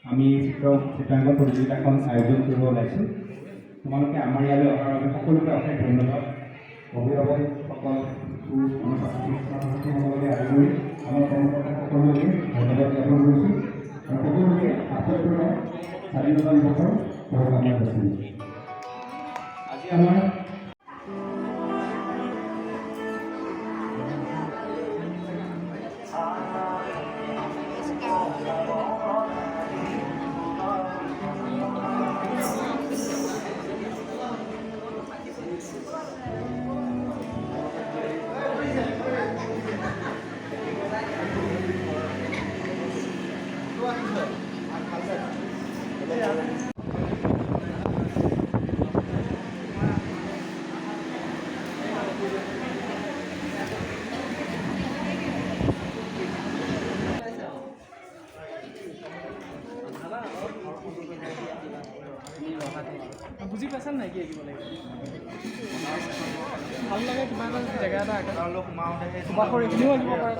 আমি চিত্ৰাংকন প্ৰতিযোগিতাখন আয়োজন কৰিব ওলাইছোঁ। তোমালোকে আমাৰ ইয়ালৈ অহাৰ বাবে সকলোকে অশেষ ধন্যবাদ। অভিভাৱকসকল, ছাত্ৰ-ছাত্ৰীসকলকে আদি কৰি আমাৰ কৰ্মকৰ্তা সকলোকে ধন্যবাদ জ্ঞাপন কৰিছোঁ আৰু সকলোকে ৭৮তম স্বাধীনতা দিৱসৰ শুভকামনা জনাইছোঁ। আজি আমাৰ বুজি পাইছা নাই কি আঁকিব লাগিব? ভাল লাগে কিবা এটা জেগা এটা সুবাসৰ এইখিনিও আঁকিব পাৰে।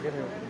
Get here.